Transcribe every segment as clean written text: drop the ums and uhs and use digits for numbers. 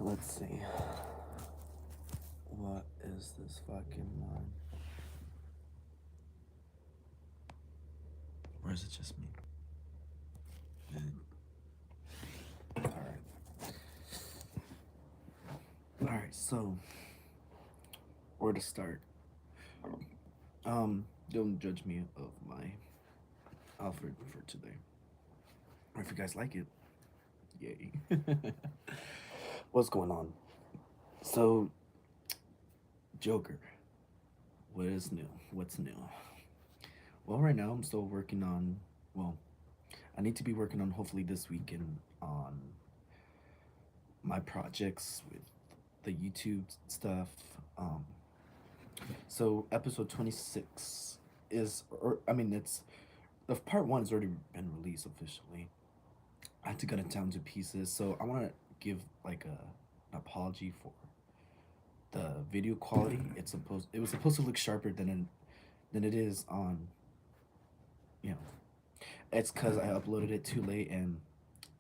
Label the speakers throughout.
Speaker 1: Let's see. What is this fucking line? Or is it just me? Alright. Alright, so where to start? Don't judge me of my outfit for today. Or if you guys like it, yay. What's going on? So, Joker. What is new? What's new? Well, right now I'm still working on, well, I need to be working on hopefully this weekend on my projects with the YouTube stuff. Um, so episode 26 is, or I mean, it's the part one has already been released officially. I had to cut it down to pieces, so I want to give like an apology for the video quality. It was supposed to look sharper than it is on, you know. It's because I uploaded it too late and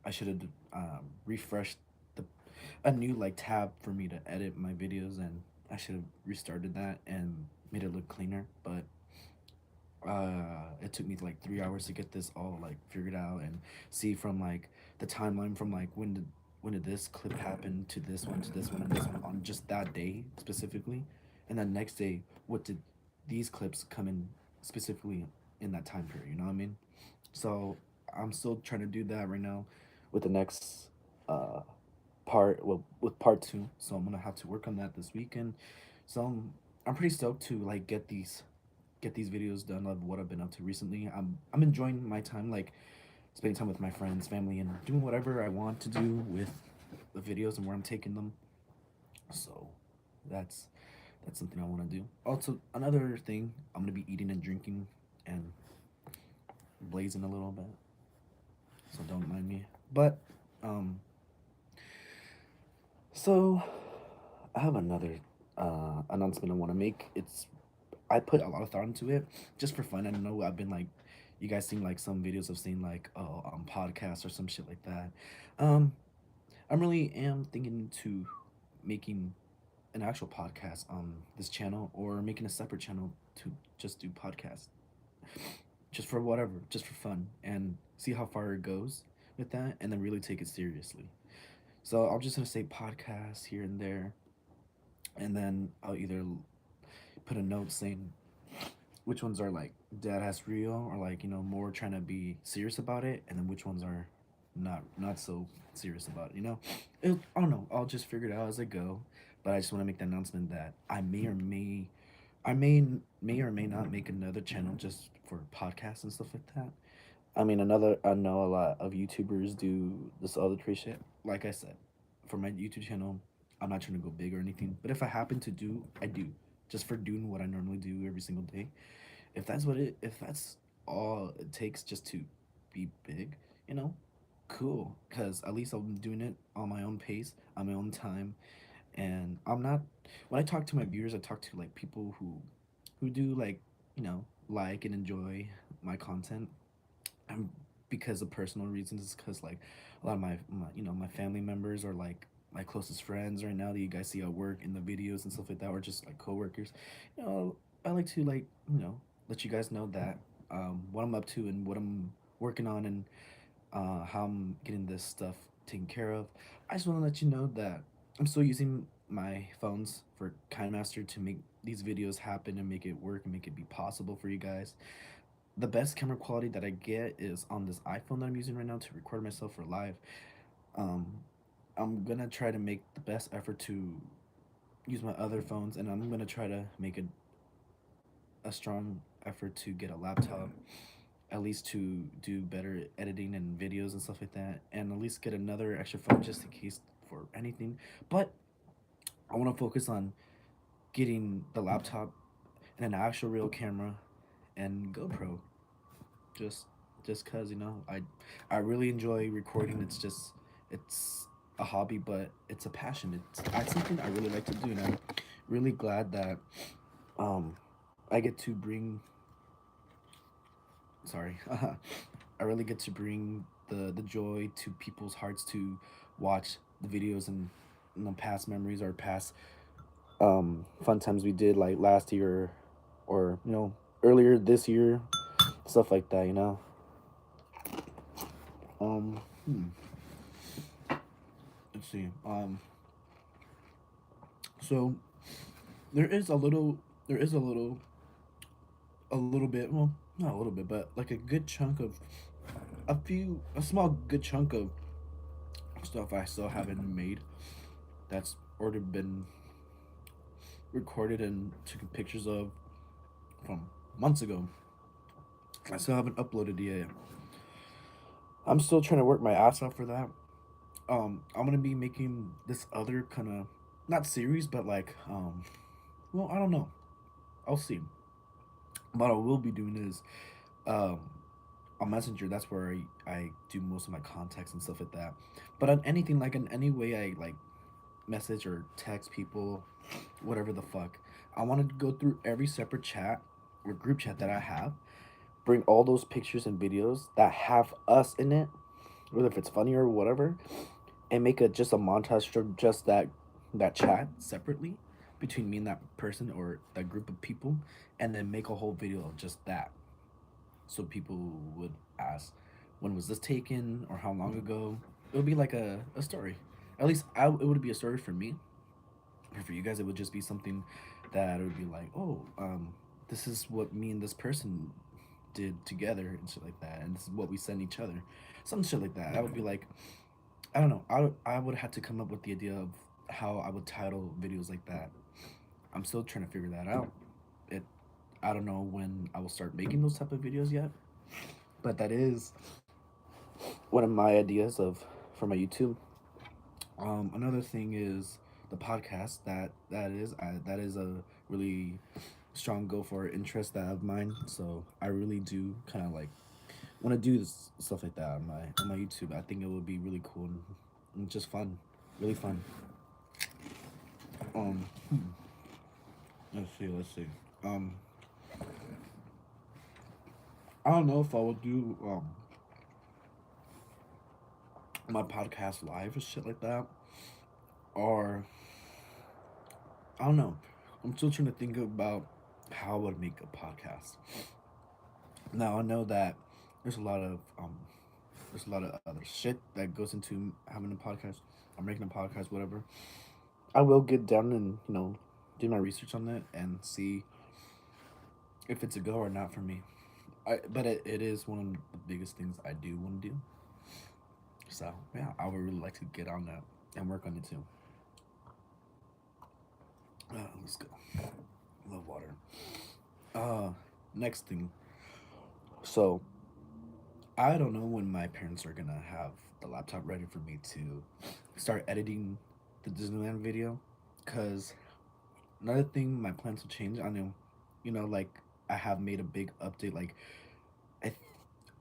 Speaker 1: I should have refreshed the a new like tab for me to edit my videos, and I should have restarted that and made it look cleaner. But it took me like 3 hours to get this all like figured out and see from like the timeline from like when did this clip happen to this one to this one and this one on just that day specifically, and then next day what did these clips come in specifically in that time period. You know what I mean? So I'm still trying to do that right now with the next uh part, well, with part two. So I'm gonna have to work on that this weekend. So I'm pretty stoked to like get these videos done of what I've been up to recently. I'm enjoying my time, like spending time with my friends, family, and doing whatever I want to do with the videos and where I'm taking them. So that's that's something I want to do. Also, another thing, I'm gonna be eating and drinking and blazing a little bit, so don't mind me. But um, so I have another announcement I want to make. It's I put a lot of thought into it just for fun. I don't know. I've been like, you guys seen like some videos of saying like, oh, on podcasts or some shit like that. Um, I'm really am thinking to making an actual podcast on this channel or making a separate channel to just do podcasts, just for whatever, just for fun, and see how far it goes with that, and then really take it seriously. So I'm just gonna say podcasts here and there, and then I'll either put a note saying which ones are like dead ass real or like, you know, more trying to be serious about it, and then which ones are not so serious about it, you know. I don't know, I'll just figure it out as I go. But I just want to make the announcement that I may or may not make another channel just for podcasts and stuff like that. I mean, another, I know a lot of YouTubers do this other trade shit. Like I said, for my YouTube channel, I'm not trying to go big or anything. But if I happen to do, I do, just for doing what I normally do every single day. If that's all it takes just to be big, you know, cool. Cause at least I'm doing it on my own pace, on my own time, and I'm not. When I talk to my viewers, I talk to like people who do like, you know, like and enjoy my content. I'm Because of personal reasons. Because like a lot of my you know, my family members or like my closest friends right now that you guys see at work in the videos and stuff like that, or just like coworkers. You know, I like to like, you know, let you guys know that what I'm up to and what I'm working on, and how I'm getting this stuff taken care of. I just want to let you know that I'm still using my phones for KineMaster to make these videos happen and make it work and make it be possible for you guys. The best camera quality that I get is on this iPhone that I'm using right now to record myself for live. Um, I'm gonna try to make the best effort to use my other phones, and I'm gonna try to make a strong effort to get a laptop, at least to do better editing and videos and stuff like that, and at least get another extra phone just in case for anything. But I want to focus on getting the laptop and an actual real camera and GoPro. Just just cause, you know, I really enjoy recording. It's a hobby, but it's a passion. It's something I really like to do, and I'm really glad that um I get to bring sorry I really get to bring the joy to people's hearts to watch the videos and past memories or past fun times we did like last year or earlier this year, stuff like that. Um, hmm, let's see. So there is a little, there is a little bit. Well, not a little bit, but like a good chunk of a small good chunk of stuff I still haven't made. That's already been recorded and taken pictures of from months ago. I still haven't uploaded yet. I'm still trying to work my ass off for that. I'm gonna be making this other kind of not series, but like well, I don't know. I'll see. What I will be doing is um, on Messenger. That's where I do most of my contacts and stuff like that. But on anything like in any way I like message or text people, whatever the fuck, I want to go through every separate chat or group chat that I have, bring all those pictures and videos that have us in it, whether if it's funny or whatever, and make a just a montage of just that chat separately between me and that person or that group of people, and then make a whole video of just that, so people would ask, when was this taken or how long ago. It would be like a story. At least it would be a story for me. Or for you guys, it would just be something that it would be like, oh, this is what me and this person did together and shit like that, and this is what we send each other, some shit like that. I would be like, I don't know. I would have to come up with the idea of how I would title videos like that. I'm still trying to figure that out. It I don't know when I will start making those type of videos yet, but that is one of my ideas of for my YouTube. Another thing is the podcast. That is a really strong go for interest that of mine. So I really do kind of like want to do this stuff like that on my YouTube. I think it would be really cool and just fun, really fun. Hmm, let's see. Um, I don't know if I would do my podcast live or shit like that, or I don't know. I'm still trying to think about how I would make a podcast. Now I know that there's a lot of other shit that goes into having a podcast or making a podcast, whatever. I will get down and do my research on that and see if it's a go or not for me. But it is one of the biggest things I do want to do. So yeah, I would really like to get on that and work on it too. Let's go. Love water. Uh, Next thing. So I don't know when my parents are gonna have the laptop ready for me to start editing the Disneyland video. Cause another thing, my plans will change. I know, like I have made a big update. Like I, th-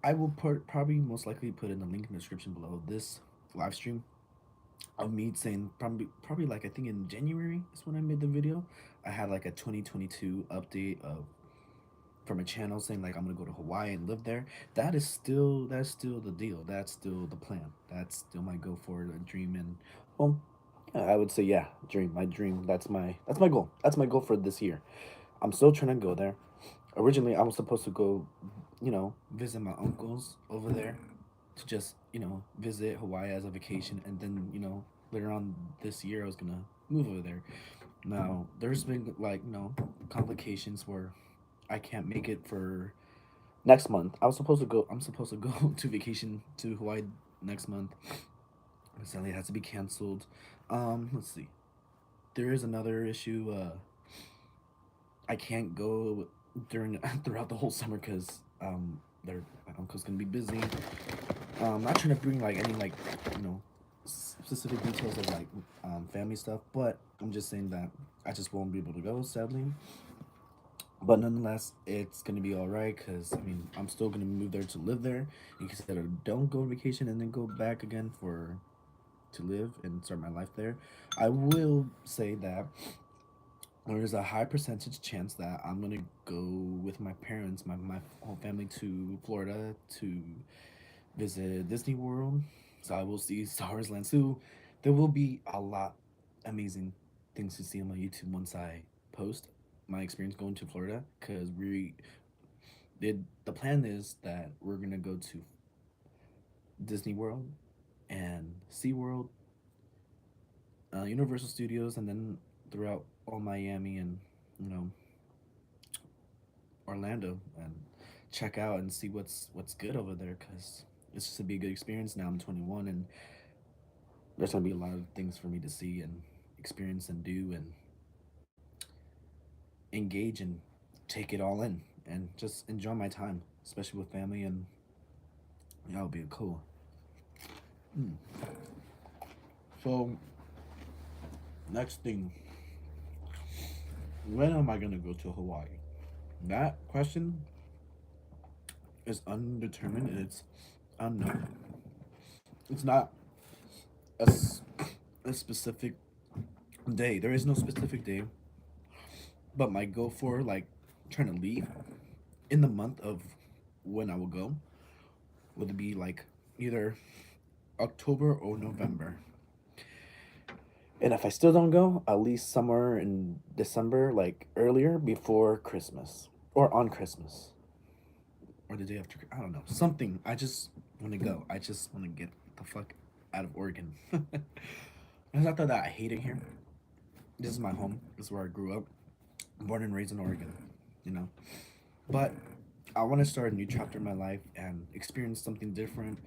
Speaker 1: I will probably most likely put in the link in the description below this live stream of me saying probably like I think in January is when I made the video. I had like a 2022 update of from a channel saying like I'm gonna go to Hawaii and live there. That's still the deal. That's still the plan. That's still my go for a dream. And well, yeah, I would say yeah, dream. My dream. That's my goal. That's my goal for this year. I'm still trying to go there. Originally, I was supposed to go, visit my uncles over there to just visit Hawaii as a vacation, and then later on this year I was gonna move over there. Now there's been like complications where I can't make it for next month. I was supposed to go. I'm supposed to go to vacation to Hawaii next month. But sadly, it has to be canceled. Let's see. There is another issue. I can't go during throughout the whole summer because my uncle's gonna be busy. I'm not trying to bring like any like you know specific details of like family stuff, but I'm just saying that I just won't be able to go sadly. But nonetheless, it's gonna be all right because I mean I'm still gonna move there to live there. You can say that don't go on vacation and then go back again for to live and start my life there. I will say that there's a high percentage chance that I'm gonna go with my parents, my whole family to Florida to visit Disney World. So I will see Star Wars Land. So there will be a lot. amazing things to see on my YouTube once I post my experience going to Florida. Cause we did the plan is that we're gonna go to Disney World and SeaWorld, Universal Studios, and then throughout all Miami and you know Orlando and check out and see what's good over there. Cause it's just to be a good experience. Now I'm 21 and there's gonna be a lot of things for me to see and experience and do and engage and take it all in and just enjoy my time, especially with family and yeah, it'll be cool. Mm. So next thing, when am I gonna go to Hawaii? That question is undetermined and it's unknown. It's not a, a specific day. There is no specific day, but my go for like trying to leave in the month of when I will go would be like either October or November. And if I still don't go, at least somewhere in December, like earlier before Christmas or on Christmas or the day after. I don't know. Something. I just want to go. I just want to get the fuck out of Oregon. It's not that I hate it here. This is my home. This is where I grew up. Born and raised in Oregon, you know. But I want to start a new chapter in my life and experience something different.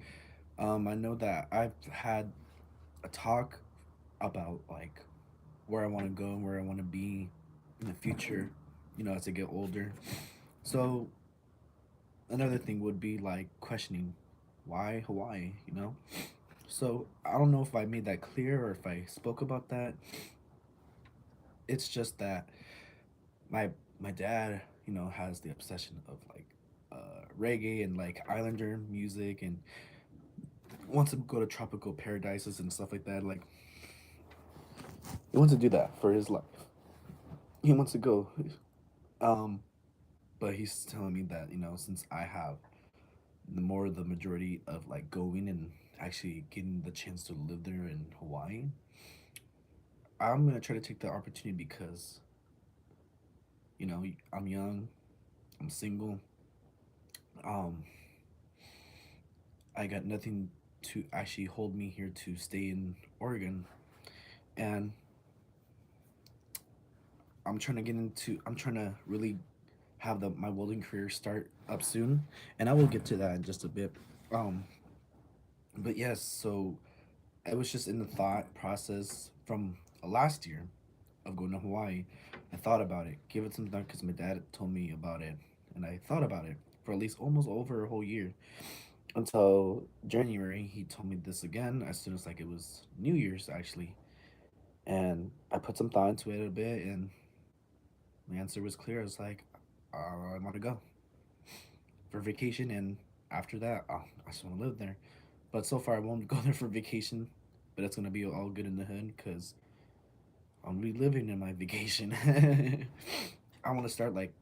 Speaker 1: I know that I've had a talk about like where I want to go and where I want to be in the future, as I get older. So another thing would be like questioning why Hawaii, So I don't know if I made that clear or if I spoke about that. It's just that my my dad, has the obsession of like reggae and like islander music and wants to go to tropical paradises and stuff like that. Like he wants to do that for his life. He wants to go. Um, but he's telling me that since I have the majority of like going and actually getting the chance to live there in Hawaii, I'm gonna try to take the opportunity because I'm young, I'm single, um, I got nothing to actually hold me here to stay in Oregon, and I'm trying to really have the my welding career start up soon, and I will get to that in just a bit. Um, but yes, so I was just in the thought process from last year of going to Hawaii. I thought about it, gave it some thought because my dad told me about it, and I thought about it for at least almost over a whole year until January. He told me this again as soon as like it was New Year's actually, and I put some thought into it a bit, and my answer was clear. I was like, I want to go for vacation, and after that, I just want to live there. But so far, I won't go there for vacation, but it's gonna be all good in the hood because I'm reliving in my vacation. I want to start like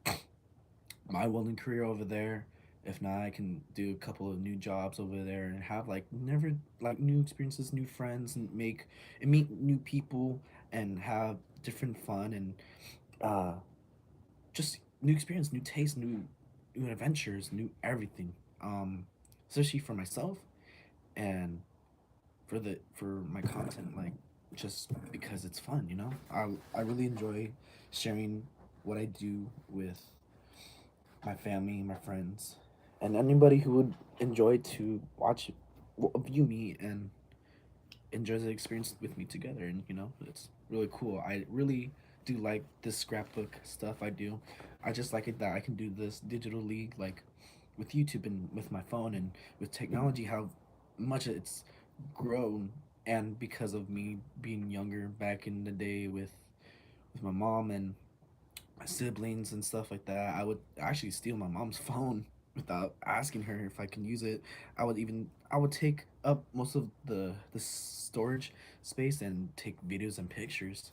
Speaker 1: my welding career over there. If not, I can do a couple of new jobs over there and have like never like new experiences, new friends, and meet new people and have different fun and uh just new experience, new taste, new adventures, new everything. Especially for myself and for my content, like just because it's fun, I really enjoy sharing what I do with my family, my friends, and anybody who would enjoy to view me and enjoy the experience with me together. And it's really cool. I really do like this scrapbook stuff I do. I just like it that I can do this digitally, like with YouTube and with my phone and with technology, how much it's grown. And because of me being younger back in the day with my mom and my siblings and stuff like that, I would actually steal my mom's phone without asking her if I can use it. I would take up most of the storage space and take videos and pictures.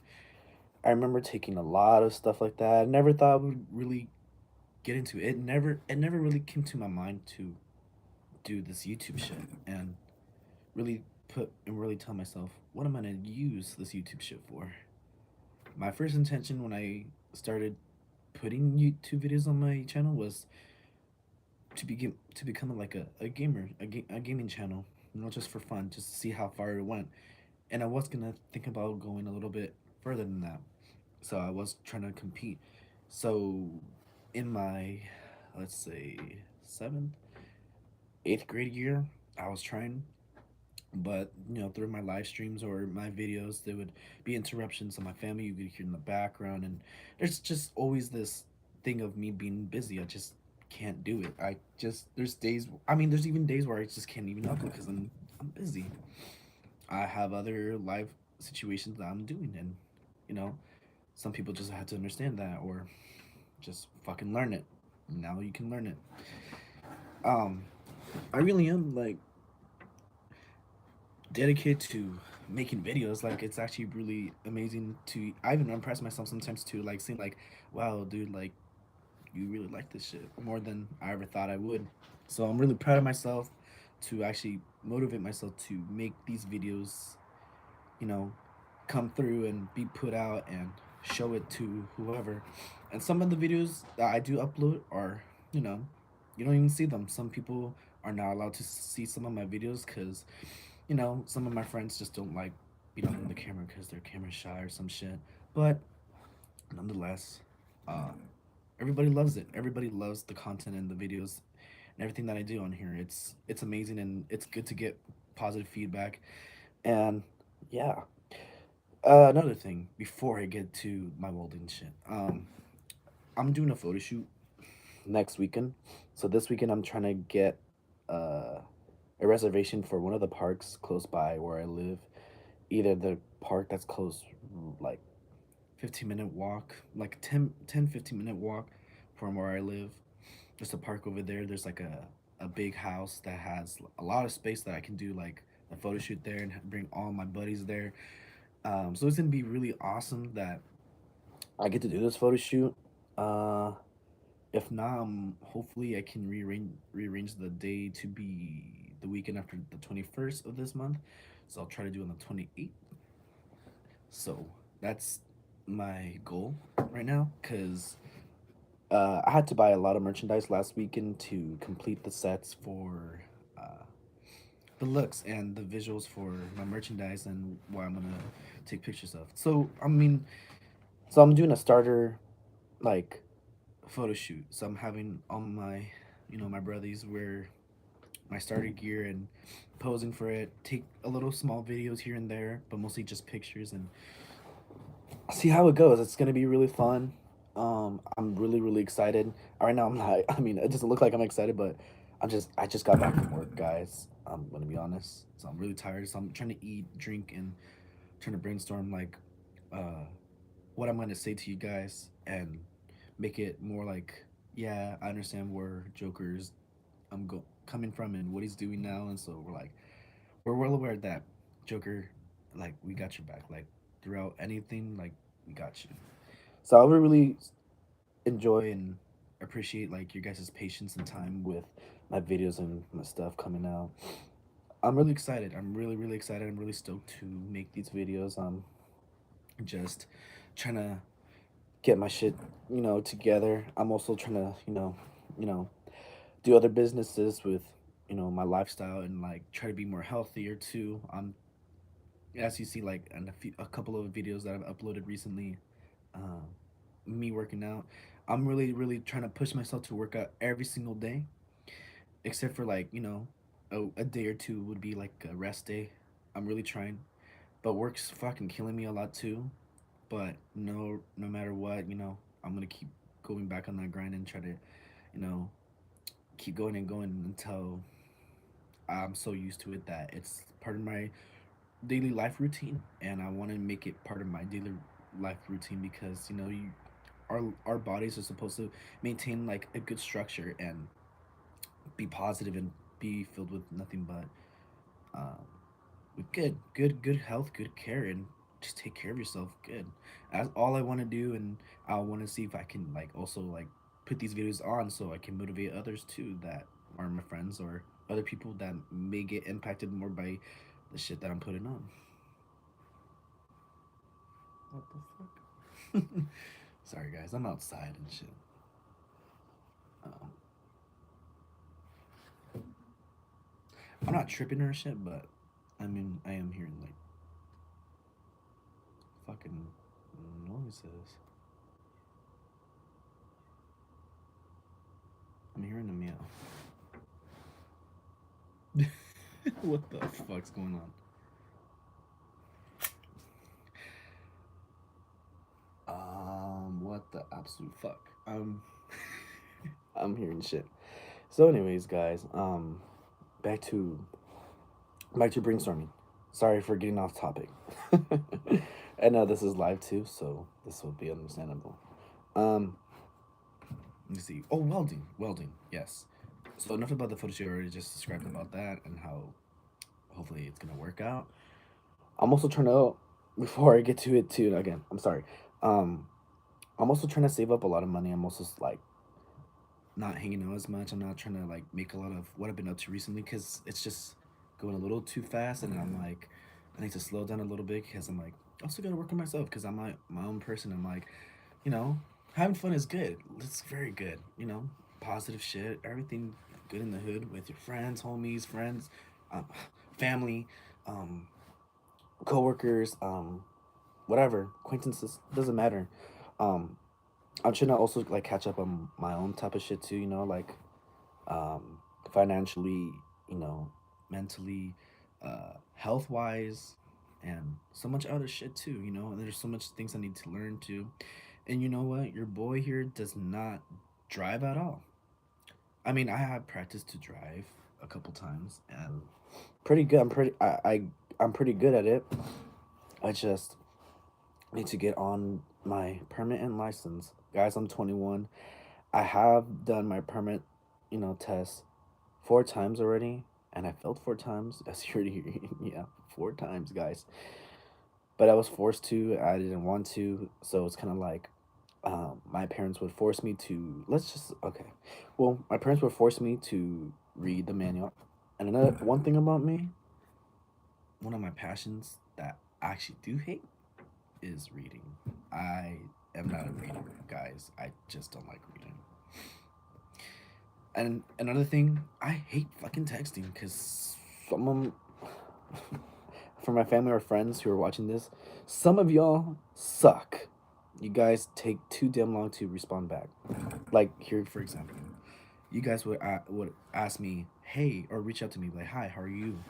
Speaker 1: I remember taking a lot of stuff like that. I never thought I would really get into it. It never really came to my mind to do this YouTube shit and really put and really tell myself, what am I gonna use this YouTube shit for? My first intention when I started putting YouTube videos on my channel was to become like a gamer, a gaming channel, just for fun, just to see how far it went. And I was gonna think about going a little bit further than that. So I was trying to compete. So in my, let's say, seventh, eighth grade year, I was trying, but through my live streams or my videos, there would be interruptions of my family. You could hear in the background, and there's just always this thing of me being busy. I just can't do it. I just there's days. I mean, there's even days where I just can't even upload because I'm busy. I have other live situations that I'm doing, and you know, some people just have to understand that, or just fucking learn it. Now you can learn it. Um, I really am like dedicated to making videos. Like it's actually really amazing to. I even impress myself sometimes too. Like seeing like, wow, dude, like you really like this shit more than I ever thought I would. So I'm really proud of myself to actually motivate myself to make these videos, you know, come through and be put out and show it to whoever. And some of the videos that I do upload are, you know, you don't even see them. Some people are not allowed to see some of my videos because, some of my friends just don't like being on the camera because they're camera shy or some shit. But nonetheless, uh, everybody loves it. Everybody loves the content and the videos and everything that I do on here. It's amazing, and it's good to get positive feedback. And yeah, another thing before I get to my welding shit, I'm doing a photo shoot next weekend. So this weekend I'm trying to get uh, a reservation for one of the parks close by where I live. Either the park that's close, like 15-minute walk, like 15-minute walk from where I live. There's a park over there. There's like a big house that has a lot of space that I can do like a photo shoot there and bring all my buddies there. So it's gonna be really awesome that I get to do this photo shoot. Uh, if not, hopefully I can rearrange the day to be the weekend after the 21st of this month. So I'll try to do it on the 28th. So that's my goal right now because I had to buy a lot of merchandise last weekend to complete the sets for uh, the looks and the visuals for my merchandise and what I'm gonna take pictures of. So I'm doing a starter like photo shoot. So I'm having all my, my brothers wear my starter gear and posing for it. Take a little small videos here and there, but mostly just pictures and see how it goes. It's gonna be really fun. I'm really excited. Right now, I'm not. I mean, it doesn't look like I'm excited, but I just got back from work, guys. I'm gonna be honest. So I'm really tired. So I'm trying to eat, drink, and trying to brainstorm like, uh, what I'm gonna say to you guys and make it more like, yeah, I understand where Joker's coming from and what he's doing now, and so we're well aware that Joker, like we got your back, like throughout anything, like we got you. So I would really enjoy and appreciate like your guys' patience and time with my videos and my stuff coming out. I'm really excited. I'm really excited. I'm really stoked to make these videos. I'm just trying to get my shit, together. I'm also trying to, you know, do other businesses with, my lifestyle and like try to be more healthier too. As you see, like in a couple of videos that I've uploaded recently, um, me working out. I'm really trying to push myself to work out every single day, except for like a day or two would be like a rest day. I'm really trying, but work's fucking killing me a lot too. But no matter what, I'm gonna keep going back on that grind and try to, know, keep going and going until I'm so used to it that it's part of my daily life routine, and I want to make it part of my daily life routine because our bodies are supposed to maintain like a good structure and be positive and be filled with nothing but um, with good health, good care, and just take care of yourself. Good. That's all I want to do, and I want to see if I can like also like put these videos on so I can motivate others too that are my friends or other people that may get impacted more by the shit that I'm putting on. What the fuck? Sorry, guys. I'm outside and shit. Um, I'm not tripping or shit, but I mean, I am hearing like fucking noises. I'm hearing a meow. What the fuck's going on? What the absolute fuck? I'm hearing shit. So, anyways, guys, back to brainstorming. Sorry for getting off topic. I know this is live too, so this will be understandable. Um, let me see. Oh, welding. Yes. So enough about the photo shoot. I already just described about that and how hopefully it's gonna work out. I'm also trying to, before I get to it too. Again, I'm sorry. Um, I'm also trying to save up a lot of money. I'm also like not hanging out as much. I'm not trying to like make a lot of what I've been up to recently because it's just going a little too fast, and I'm like, I need to slow down a little bit because I'm like, I also gotta work on myself because I'm my own person. I'm like, you know, having fun is good. It's very good. You know, positive shit. Everything good in the hood with your friends, homies, friends, um, family, um, coworkers, whatever, acquaintances. Doesn't matter. Um, I'm trying to also like catch up on my own type of shit too. You know, like um, financially, you know, mentally, health wise, and so much other shit too. You know, and there's so much things I need to learn too. And you know what? Your boy here does not drive at all. I mean, I have practiced to drive a couple times and pretty good. I'm pretty good at it. I just need to get on my permit and license. Guys, I'm 21. I have done my permit, test 4 times already, and I failed 4 times. As you already hear, yeah, 4 times, guys. But I was forced to. I didn't want to, so it's kind of like my parents would force me to. Let's just okay. Well, my parents would force me to read the manual. And another one thing about me, one of my passions that I actually do hate is reading. I am not a reader, guys. I just don't like reading. And another thing, I hate fucking texting because someone, for my family or friends who are watching this, some of y'all suck. You guys take too damn long to respond back. Like here, for example, you guys would ask me, "Hey," or reach out to me like, "Hi, how are you?"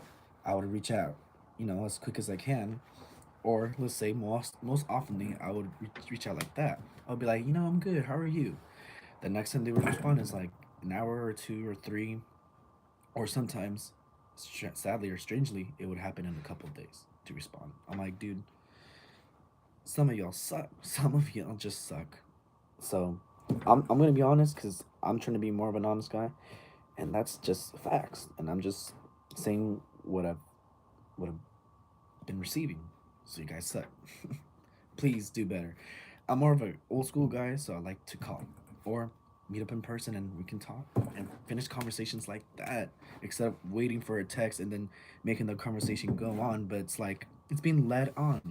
Speaker 1: I would reach out, as quick as I can, or let's say most oftenly, I would reach out like that. I would be like, "I'm good. How are you?" The next time they would respond is like an hour or two or three, or sometimes, sadly or strangely, it would happen in a couple of days to respond. I'm like, dude, some of y'all suck. Some of y'all just suck. So, I'm gonna be honest because I'm trying to be more of an honest guy, and that's just facts. And I'm just saying what I've been receiving. So you guys suck. Please do better. I'm more of an old school guy, so I like to call or meet up in person and we can talk and finish conversations like that instead of waiting for a text and then making the conversation go on. But it's like it's being led on.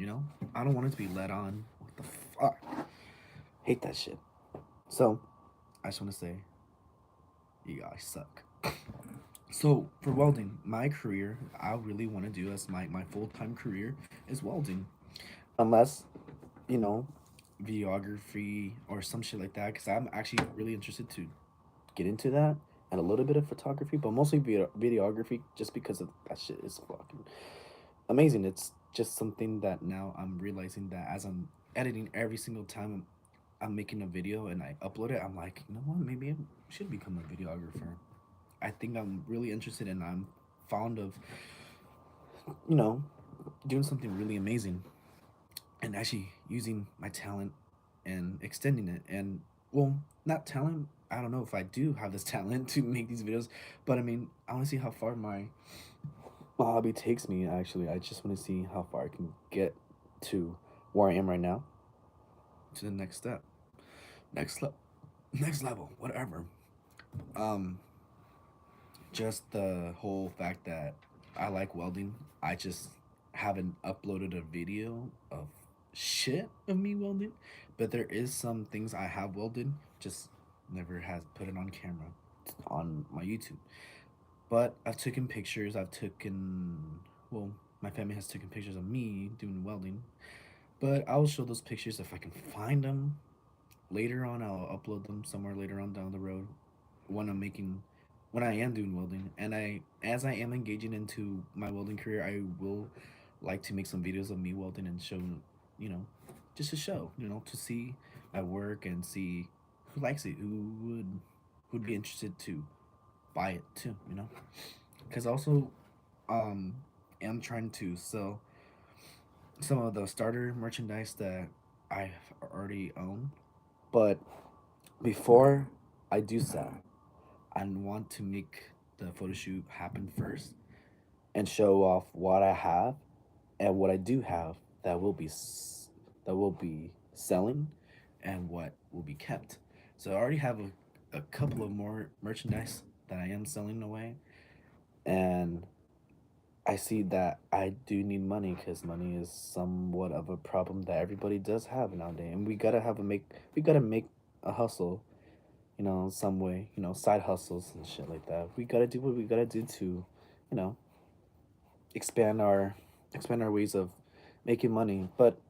Speaker 1: I don't want it to be led on. What the fuck? Hate that shit. So I just want to say, you guys suck. So for welding, my career, I really want to do as my full time career is welding, unless you know videography or some shit like that. Because I'm actually really interested to get into that and a little bit of photography, but mostly videography, just because of that shit is fucking amazing. It's just something that now I'm realizing that as I'm editing every single time I'm making a video and I upload it, I'm like, you know what? Maybe I should become a videographer. I think I'm really interested and I'm fond of, you know, doing something really amazing and actually using my talent and extending it. And, well, not talent. I don't know if I do have this talent to make these videos, but I mean, I want to see how far my hobby takes me. Actually, I just want to see how far I can get to where I am right now to the next step, next level, next level, whatever. Um, just the whole fact that I like welding. I just haven't uploaded a video of shit of me welding, but there is some things I have welded, just never has put it on camera on my YouTube. But I've taken pictures. Well, my family has taken pictures of me doing welding. But I'll show those pictures if I can find them later on. I'll upload them somewhere later on down the road when I'm making when I am doing welding, and as I am engaging into my welding career, I will like to make some videos of me welding and show, you know, just to show, to see my work and see who likes it, who'd be interested to buy it too, because also um am trying to sell some of the starter merchandise that I already own, but before I do so, I want to make the photo shoot happen first and show off what I have and what I do have that will be selling and what will be kept. So I already have a couple of more merchandise that I am selling away, and I see that I do need money because money is somewhat of a problem that everybody does have nowadays, and we gotta make a hustle, some way, side hustles and shit like that. We gotta do what we gotta do to, you know, expand our expand our ways of making money, but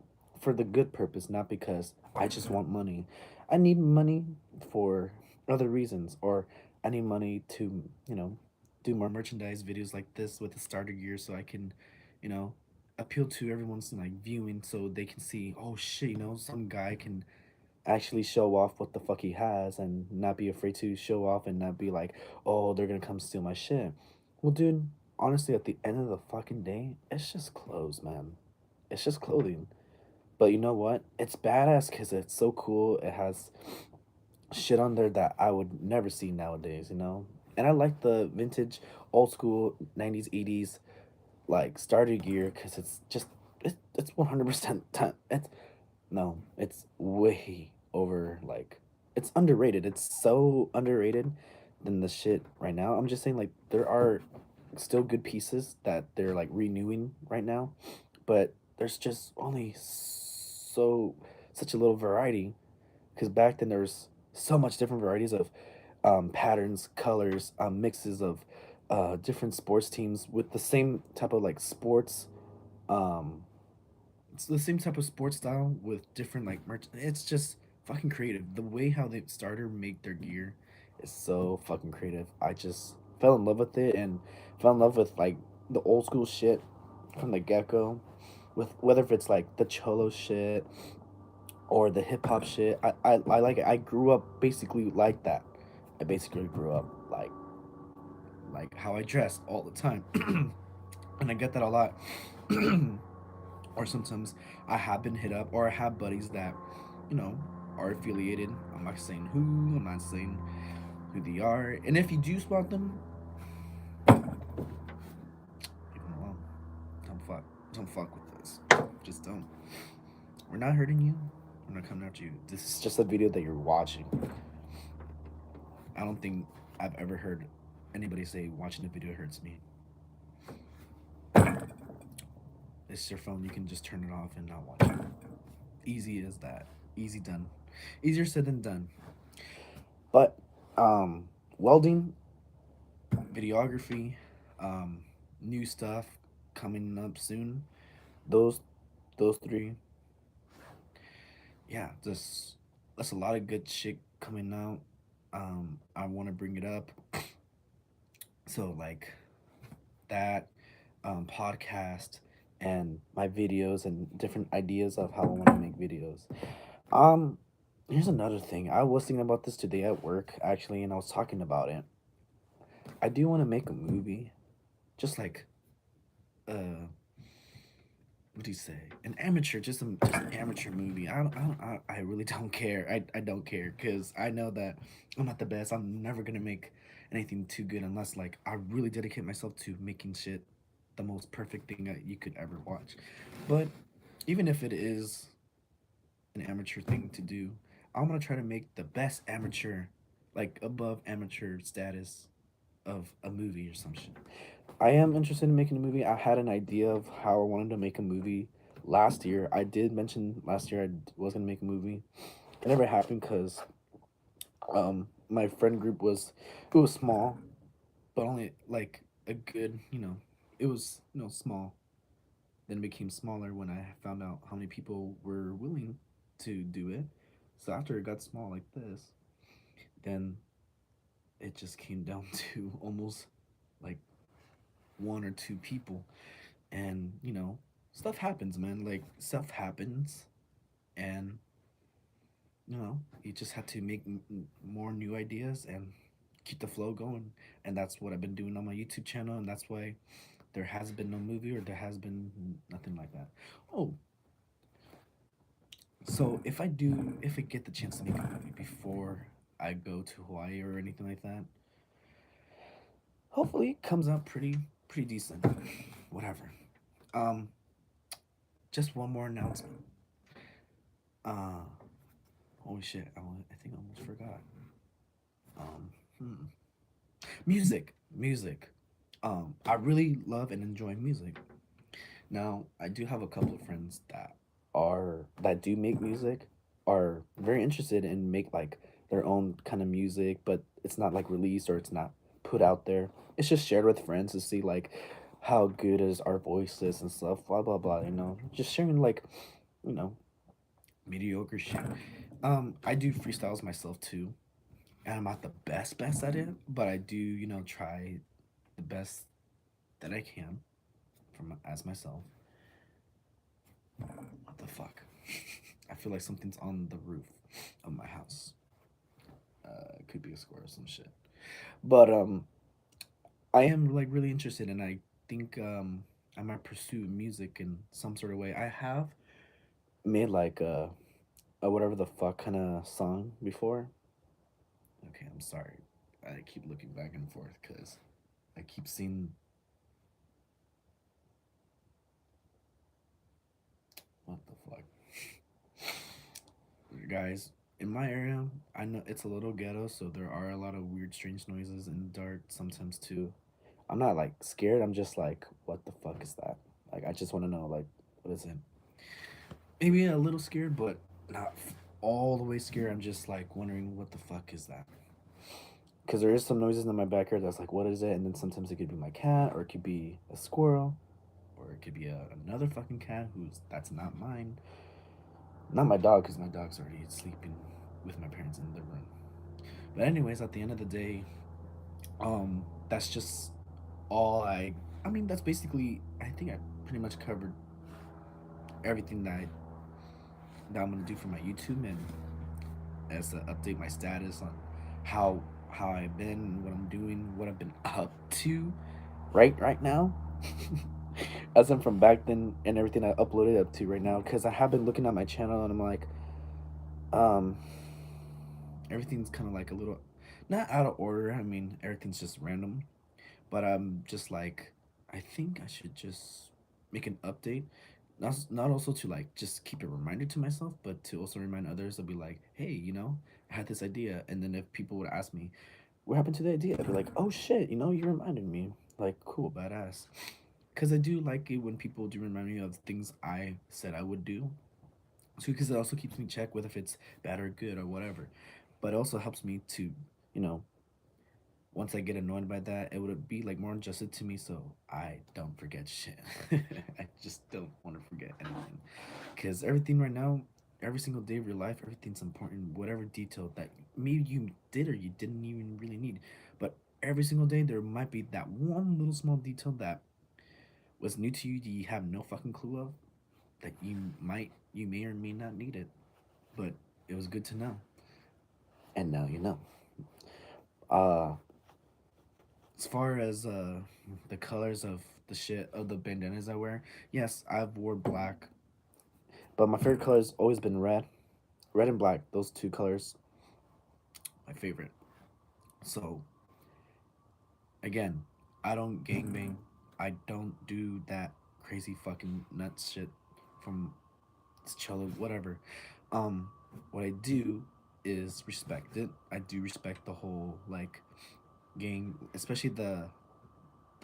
Speaker 1: for the good purpose, not because I just want money. I need money for other reasons, or I need money to, do more merchandise videos like this with the starter gear so I can, you know, appeal to everyone's like viewing so they can see, oh shit, some guy can actually show off what the fuck he has and not be afraid to show off and not be like, oh, they're gonna come steal my shit. Well, dude, honestly, at the end of the fucking day, it's just clothes, man. It's just clothing. But you know what? It's badass because it's so cool. It has shit on there that I would never see nowadays. And I like the vintage, old school 90s, 80s, like starter gear because it's 100% time. It's way over, like, it's underrated. It's so underrated than the shit right now. I'm just saying, like, there are still good pieces that they're like renewing right now, but there's just only such a little variety because back then there was so much different varieties of patterns, colors, mixes of different sports teams with the same type of like sports um it's the same type of sports style with different like merch. It's just fucking creative. The way how they started make their gear is so fucking creative. I just fell in love with it and fell in love with like the old school shit from the get go. With whether if it's like the cholo shit or the hip hop shit, I like it. I grew up basically like that. I basically grew up like how I dress all the time, and I get that a lot. Or sometimes I have been hit up, or I have buddies that, you know, are affiliated. I'm not saying who, I'm not saying who they are. And if you do spot them, leave them alone. Don't fuck. Don't fuck with us. Just don't. We're not hurting you. We're not coming after you. This is just a video that you're watching. I don't think I've ever heard anybody say watching a video hurts me. It's your phone. You can just turn it off and not watch it. Easy as that. Easy done. Easier said than done. But welding, videography, um, new stuff coming up soon. Those those three, yeah, just that's a lot of good shit coming out. I want to bring it up. So like that podcast and my videos and different ideas of how I want to make videos. Um, Here's another thing. I was thinking about this today at work actually, and I was talking about it. I do want to make a movie, just like uh what do you say? An amateur, just an amateur movie. I really don't care. I don't care because I know that I'm not the best. I'm never gonna make anything too good unless like I really dedicate myself to making shit the most perfect thing that you could ever watch. But even if it is an amateur thing to do, I'm gonna try to make the best amateur, like above amateur status of a movie or some shit. I am interested in making a movie. I had an idea of how I wanted to make a movie last year. I did mention last year was gonna make a movie. It never happened because my friend group was, it was small, but only like a good, it was, small. Then it became smaller when I found out how many people were willing to do it. So after it got small like this, then it just came down to almost like one or two people. And, stuff happens, man. Like, stuff happens. And, you just have to make more new ideas and keep the flow going. And that's what I've been doing on my YouTube channel. And that's why there has been no movie or there has been nothing like that. Oh, so if I get the chance to make a movie before I go to Hawaii or anything like that, hopefully it comes out pretty decent. Whatever. Um, just one more announcement. Uh, Holy shit! I think I almost forgot. Um, hmm. Music. I really love and enjoy music. Now, I do have a couple of friends that do make music, are very interested in make like their own kind of music, but it's not like released or it's not put out there. It's just shared with friends to see like how good is our voices and stuff, blah blah blah, Just sharing like, you know, mediocre shit. I do freestyles myself too. And I'm not the best at it, but I do, try the best that I can from as myself. What the fuck? I feel like something's on the roof of my house. It could be a squirrel or some shit. But I am like really interested, and I think I might pursue music in some sort of way. I have made like a whatever the fuck kind of song before. Okay, I'm sorry. I keep looking back and forth because I keep seeing what the fuck. Guys, in my area, I know it's a little ghetto, so there are a lot of weird, strange noises in the dark sometimes too. I'm not like scared. I'm just like, what the fuck is that? Like, I just want to know, like, what is it? Maybe a little scared, but not all the way scared. I'm just like wondering, what the fuck is that? Because there is some noises in my backyard that's like, what is it? And then sometimes it could be my cat, or it could be a squirrel, or it could be another fucking cat who's that's not mine. Not my dog, because my dog's already sleeping with my parents in the room. But anyways, at the end of the day, that's just all I. I mean, that's basically. I think I pretty much covered everything that I'm gonna do for my YouTube and as to update my status on how I've been, what I'm doing, what I've been up to, right now. As in from back then and everything I uploaded up to right now, because I have been looking at my channel and I'm like, um, everything's kind of like a little not out of order. I mean, everything's just random, but I'm just like, I think I should just make an update. Not also to like just keep a reminder to myself, but to also remind others to be like, hey, I had this idea, and then if people would ask me, what happened to the idea? I'd be like, oh shit, you reminded me. Like, cool, badass. Because I do like it when people do remind me of things I said I would do. So because it also keeps me check whether if it's bad or good or whatever. But it also helps me to, you know, once I get annoyed by that, it would be like more adjusted to me so I don't forget shit. I just don't want to forget anything. Because everything right now, every single day of your life, everything's important. Whatever detail that maybe you did or you didn't even really need. But every single day, there might be that one little small detail that was new to you that you have no fucking clue of that you may or may not need it. But it was good to know. And now you know. Uh, as far as the colors of the shit of the bandanas I wear, yes, I've wore black, but my favorite color has always been red. Red and black, those two colors, my favorite. So again, I don't gangbang. I don't do that crazy fucking nuts shit from cholo, whatever. What I do is respect it. I do respect the whole like gang, especially the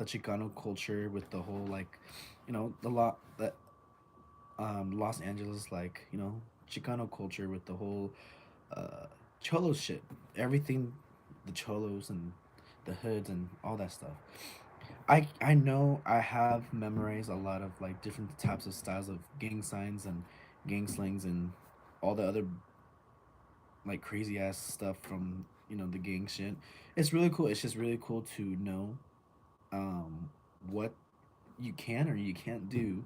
Speaker 1: Chicano culture with the whole like, the lot that Los Angeles, like, Chicano culture with the whole uh cholo shit, everything, the cholos and the hoods and all that stuff. I know I have memorized a lot of like different types of styles of gang signs and gang slings and all the other like crazy ass stuff from the gang shit. It's really cool. It's just really cool to know what you can or you can't do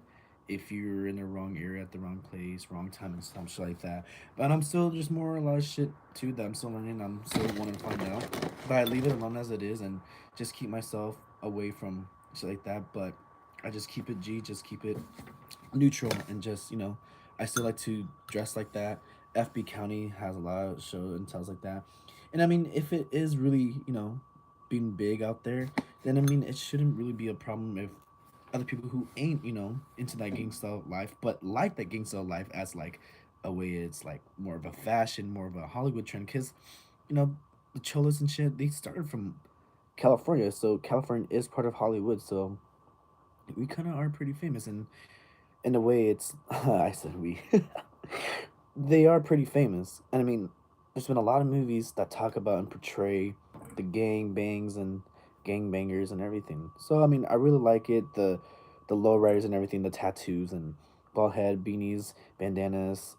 Speaker 1: if you're in the wrong area at the wrong place, wrong time and stuff shit like that. But I'm still just more a lot of shit too that I'm still learning. I'm still wanting to find out. But I leave it alone as it is and just keep myself away from shit like that. But I just keep it G, just keep it neutral and just I still like to dress like that. FB County has a lot of show and tells like that. And I mean, if it is really being big out there, then I mean it shouldn't really be a problem if other people who ain't into that gangsta life but like that gangsta life as like a way it's like more of a fashion, more of a Hollywood trend. Because you know the cholas and shit, they started from California, so California is part of Hollywood, so we kind of are pretty famous. And in a way it's I said we they are pretty famous. And I mean, there's been a lot of movies that talk about and portray the gang bangs and gang bangers and everything. So I mean, I really like it. The lowriders and everything, the tattoos and bald head, beanies, bandanas,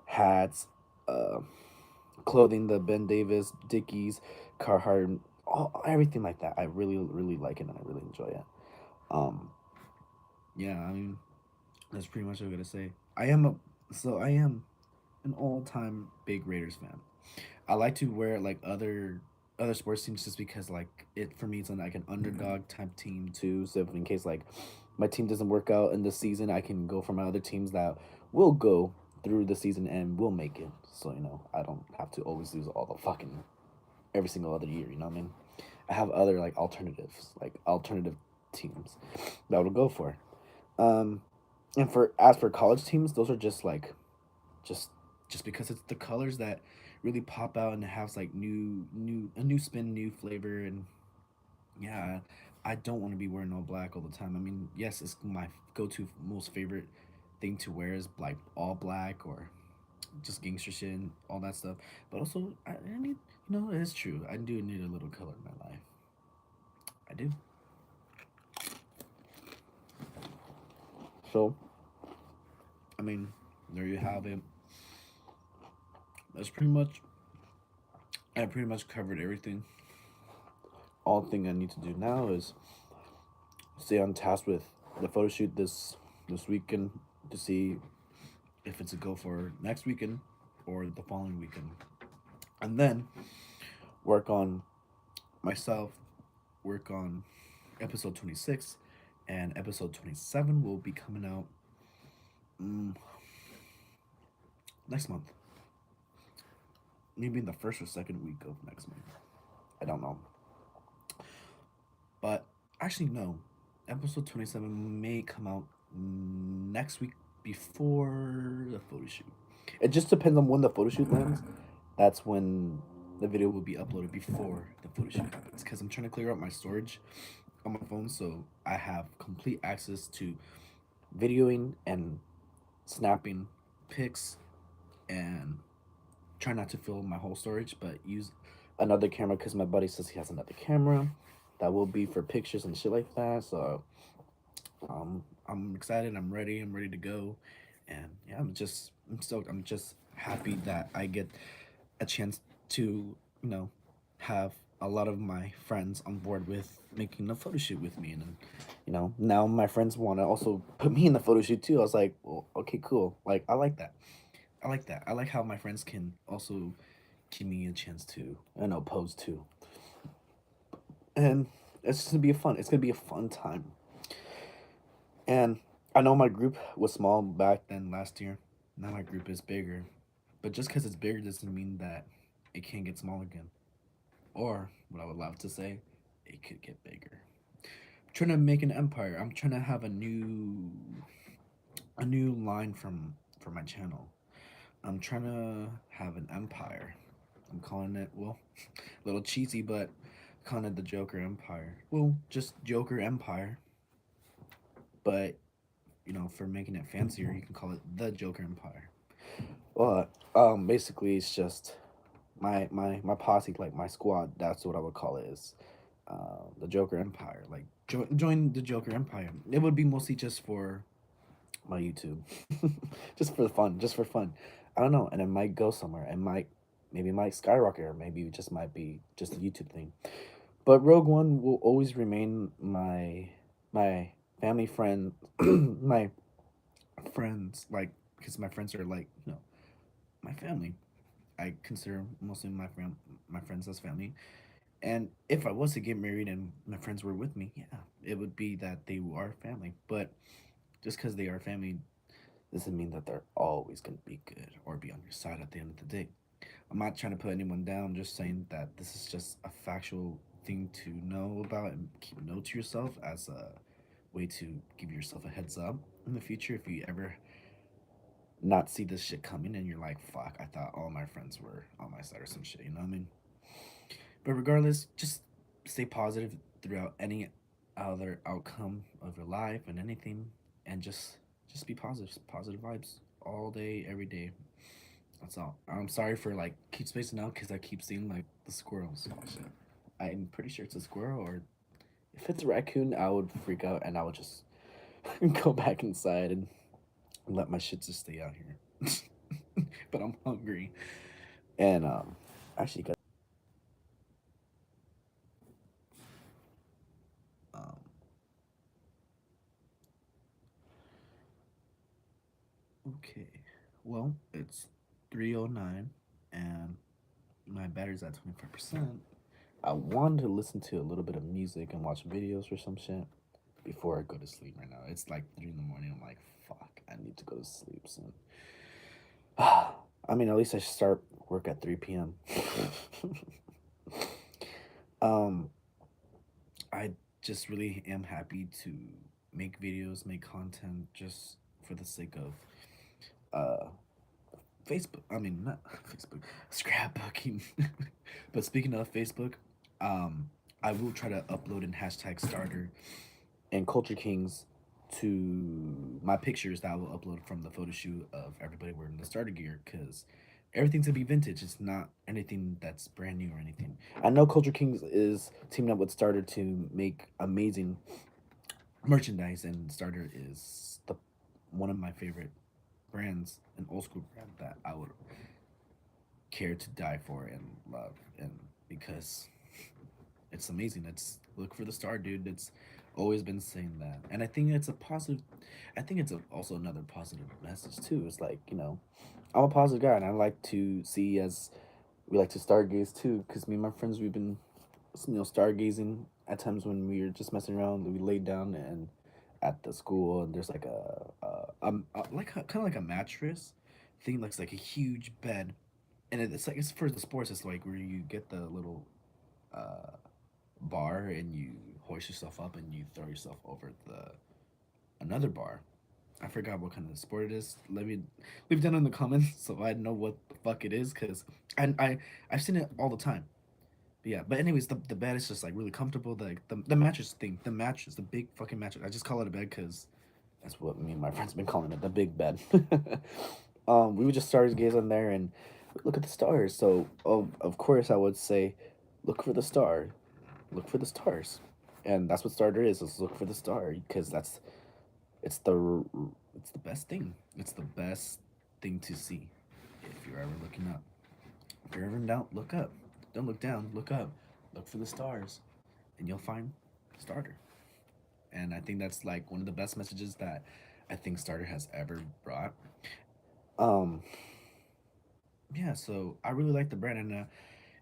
Speaker 1: hats, uh, clothing, the Ben Davis, Dickies, Carhartt, all everything like that. I really really like it and I really enjoy it. Um, yeah, I mean, that's pretty much what I'm gonna say. I am an all time big Raiders fan. I like to wear like other sports teams just because like it for me it's like an underdog type team too. So if in case like my team doesn't work out in the season, I can go for my other teams that will go through the season and will make it. So I don't have to always lose all the fucking every single other year. You know what I mean? I have other like alternatives, like alternative teams that I would go for. Um, and for as for college teams, those are just like just just because it's the colors that really pop out and it has like a new spin, new flavor. And yeah, I don't want to be wearing all black all the time. I mean, yes, it's my go-to most favorite thing to wear is like all black or just gangster shit and all that stuff. But also, I need, it is true. I do need a little color in my life. I do. So I mean, there you have it. That's pretty much. I pretty much covered everything. All thing I need to do now is stay on task with the photo shoot this weekend to see if it's a go for next weekend or the following weekend, and then work on myself. Work on episode 26, and episode 27 will be coming out mm, next month. Maybe in the first or second week of next month. I don't know, but actually no. Episode 27 may come out next week before the photo shoot. It just depends on when the photo shoot lands. That's when the video will be uploaded before the photo shoot happens. Because I'm trying to clear out my storage on my phone so I have complete access to videoing and snapping pics and try not to fill my whole storage, but use another camera because my buddy says he has another camera that will be for pictures and shit like that. So I'm excited. I'm ready. I'm ready to go. And yeah, I'm stoked. I'm just happy that I get a chance to, you know, have a lot of my friends on board with making a photo shoot with me. And, now my friends want to also put me in the photo shoot too. I was like, well, okay, cool. Like, I like that. I like that. I like how my friends can also give me a chance to, pose too. And it's just gonna be a fun. It's gonna be a fun time. And I know my group was small back then last year. Now my group is bigger. But just because it's bigger doesn't mean that it can't get small again. Or, what I would love to say, it could get bigger. I'm trying to make an empire. I'm trying to have a new line from my channel. I'm trying to have an empire. I'm calling it, well, a little cheesy, but calling it the Joker Empire. Well, just Joker Empire, but for making it fancier, you can call it the Joker Empire. Well, basically, it's just my posse, like my squad. That's what I would call it. Is the Joker Empire. Like join the Joker Empire. It would be mostly just for my YouTube, just for fun, just for fun. I don't know, and it might go somewhere. Maybe it might skyrocket, or maybe it just might be just a YouTube thing. But Rogue One will always remain my family friend, my friends, like, because my friends are like my family. I consider mostly my friends as family. And if I was to get married and my friends were with me, yeah, it would be that they are family. But just because they are family doesn't mean that they're always going to be good or be on your side at the end of the day. I'm not trying to put anyone down, just saying that this is just a factual thing to know about and keep note to yourself as a way to give yourself a heads up in the future if you ever not see this shit coming and you're like, fuck, I thought all my friends were on my side or some shit, you know what I mean? But regardless, just stay positive throughout any other outcome of your life and anything, and just be positive, positive vibes all day, every day. That's all. I'm sorry for like keep spacing out because I keep seeing like the squirrels. I'm pretty sure it's a squirrel, or if it's a raccoon, I would freak out and I would just go back inside and let my shit just stay out here. But I'm hungry, and actually, um, okay. Well, it's 3:09, and my battery's at 25%. I wanted to listen to a little bit of music and watch videos or some shit before I go to sleep right now. It's like 3 in the morning. I'm like, fuck, I need to go to sleep soon. I mean, at least I start work at 3 p.m. um, I just really am happy to make videos, make content just for the sake of uh Facebook. I mean, not Facebook, scrapbooking. But speaking of Facebook, um, I will try to upload in hashtag starter and Culture Kings to my pictures that I will upload from the photo shoot of everybody wearing the starter gear because everything's gonna be vintage. It's not anything that's brand new or anything. I know Culture Kings is teaming up with Starter to make amazing merchandise, and Starter is the one of my favorite brands, an old school brand that I would care to die for and love, and because it's amazing. It's look for the star, dude. It's always been saying that, and I think it's a positive. I think it's also another positive message too. It's like I'm a positive guy, and I like to see as we like to stargaze too. Because me and my friends, we've been stargazing at times when we were just messing around. We laid down and at the school, and there's like like kind of like a mattress thing, looks like a huge bed, and it's like it's for the sports. It's like where you get the little uh bar and you hoist yourself up and you throw yourself over the another bar. I forgot what kind of sport it is. Let me leave it down in the comments so I know what the fuck it is, because I've seen it all the time. But yeah, but anyways, the bed is just like really comfortable. The mattress thing, the mattress, the big fucking mattress. I just call it a bed because that's what me and my friends been calling it, the big bed. We would just start gaze on there and look at the stars. So of course I would say, look for the star, look for the stars, and that's what starter is look for the star because it's the it's the best thing. It's the best thing to see if you're ever looking up. If you're ever in doubt, look up. Don't look down. Look up. Look for the stars, and you'll find starter. And I think that's like one of the best messages that I think starter has ever brought. Um, yeah. So I really like the brand, and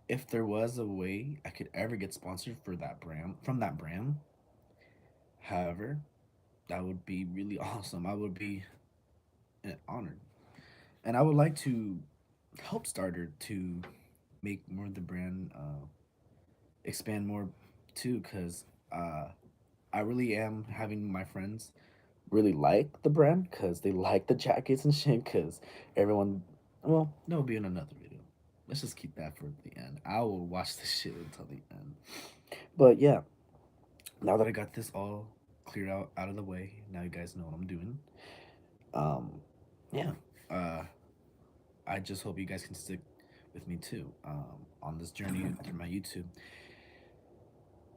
Speaker 1: if there was a way I could ever get sponsored for that brand from that brand, however, that would be really awesome. I would be honored, and I would like to help Starter to make more of the brand expand more too, because I really am having my friends really like the brand because they like the jackets and shit. Because everyone, well, that'll be in another video. Let's just keep that for the end. I will watch this shit until the end. But yeah, now that I got this all cleared out of the way, now you guys know what I'm doing. Um, yeah. Uh, I just hope you guys can stick with me too on this journey through my YouTube.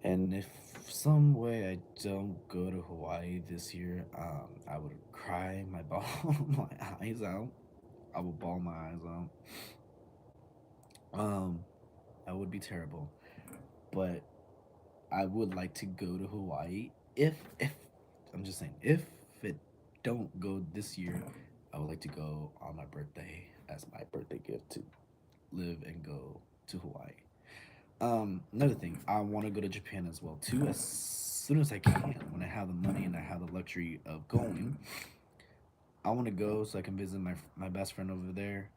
Speaker 1: And if some way I don't go to Hawaii this year, I would cry my eyes out. I would bawl my eyes out. Um, that would be terrible. But I would like to go to Hawaii if I'm just saying if it don't go this year, I would like to go on my birthday as my birthday gift to live and go to Hawaii. Another thing, I want to go to Japan as well too, as soon as I can. When I have the money and I have the luxury of going, I want to go so I can visit my best friend over there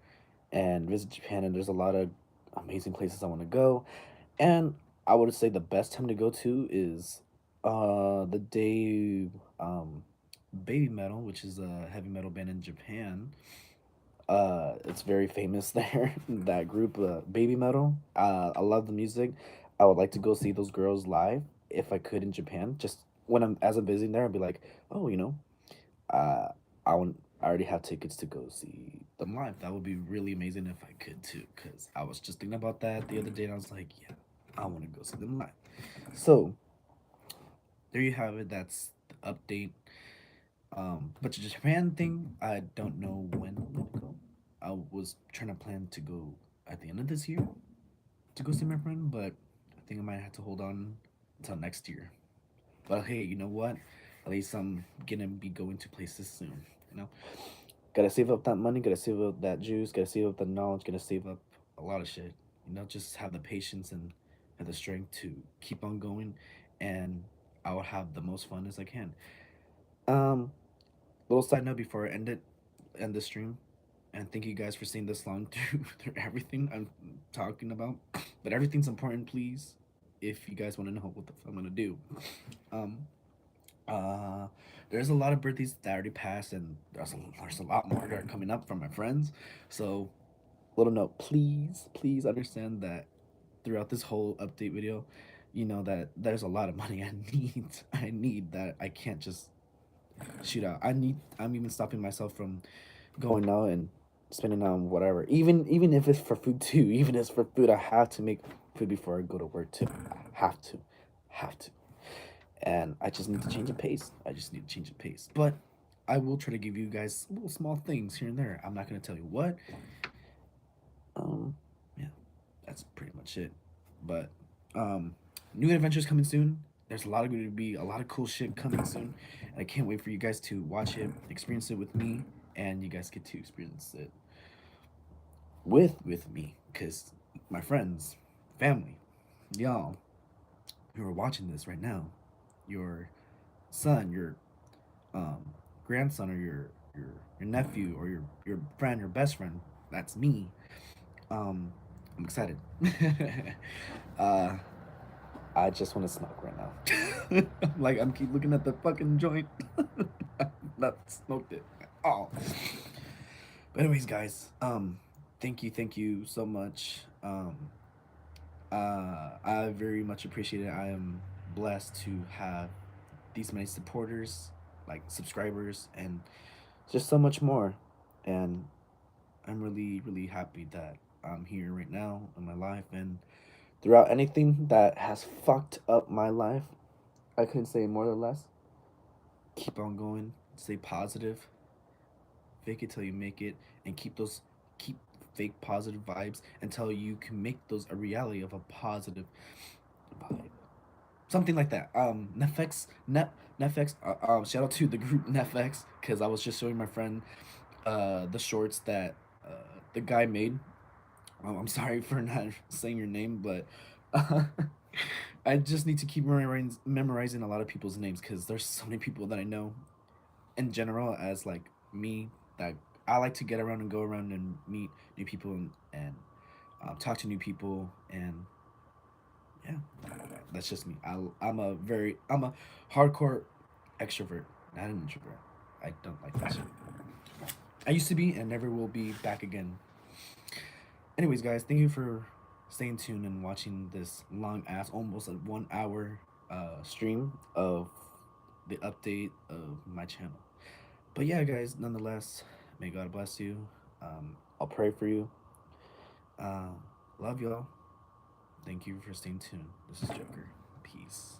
Speaker 1: and visit Japan. And there's a lot of amazing places I want to go. And I would say the best time to go to is the day Baby Metal, which is a heavy metal band in Japan. It's very famous there. That group, Baby Metal. I love the music. I would like to go see those girls live if I could in Japan. Just when I'm as I'm visiting there, I'd be like, oh, uh, I already have tickets to go see them live. That would be really amazing if I could too. Cause I was just thinking about that the other day, and I was like, yeah, I want to go see them live. So there you have it. That's the update. But the Japan thing, I don't know when I'm gonna go. I was trying to plan to go at the end of this year to go see my friend, but I think I might have to hold on until next year. But hey, you know what? At least I'm gonna be going to places soon. You know, gotta save up that money, gotta save up that juice, gotta save up the knowledge, gotta save up a lot of shit. Just have the patience and the strength to keep on going, and I will have the most fun as I can. Um, Little side note before I end the stream, and thank you guys for staying this long through everything I'm talking about. But everything's important, please. If you guys want to know what the fuck I'm gonna do, um, uh, there's a lot of birthdays that already passed, and there's a lot more that are coming up from my friends. So, little note, please understand that throughout this whole update video, that there's a lot of money I need that I can't just shoot out. I'm even stopping myself from going out and spending on whatever. Even if it's for food too. Even if it's for food, I have to make food before I go to work too. I have to. And I just need to change the pace. I just need to change the pace. But I will try to give you guys little small things here and there. I'm not gonna tell you what. Um, yeah, that's pretty much it. But new adventures coming soon. There's going to be a lot of cool shit coming soon, and I can't wait for you guys to watch it, experience it with me, and you guys get to experience it with me, cause my friends, family, y'all who are watching this right now, your son, your um, grandson, or your nephew, or your friend, your best friend, that's me. Um, I'm excited. uh, I just want to smoke right now. Like I'm keep looking at the fucking joint. Not smoked it at all. But anyways, guys, thank you so much. I very much appreciate it. I am blessed to have these many supporters, like subscribers, and just so much more. And I'm really happy that I'm here right now in my life, and throughout anything that has fucked up my life, I couldn't say more or less. Keep on going, stay positive, fake it till you make it, and keep fake positive vibes until you can make those a reality of a positive vibe. Something like that. Netflix. Shout out to the group Netflix, because I was just showing my friend the shorts that the guy made. I'm sorry for not saying your name, but I just need to keep memorizing a lot of people's names, because there's so many people that I know in general as like me, that I like to get around and go around and meet new people, and talk to new people, and yeah, that's just me. I'm a hardcore extrovert, not an introvert. I don't like that shit. I used to be and never will be back again. Anyways, guys, thank you for staying tuned and watching this long ass, almost a 1 hour stream of the update of my channel. But yeah, guys, nonetheless, may God bless you. I'll pray for you. Uh, love y'all. Thank you for staying tuned. This is Joker. Peace.